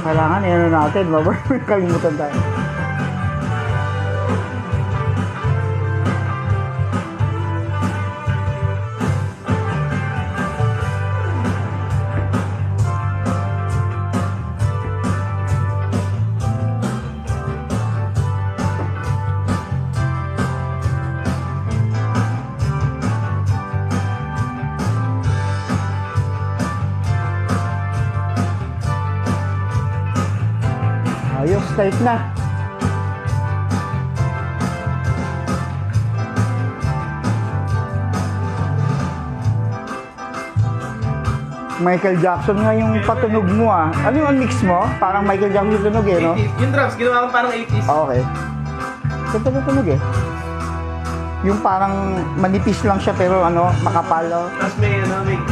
Kailangan ano natin, kalimutan tayo. Ayos, tight na. Michael Jackson nga yung patunog mo ah. Ano yung mix mo? Parang Michael Jackson yung tunog eh, no? 80s. Yung drums, ginawa ko parang 80s. Okay. Ganda yung tunog eh. Yung parang manipis lang siya pero ano, makapal. Tapos may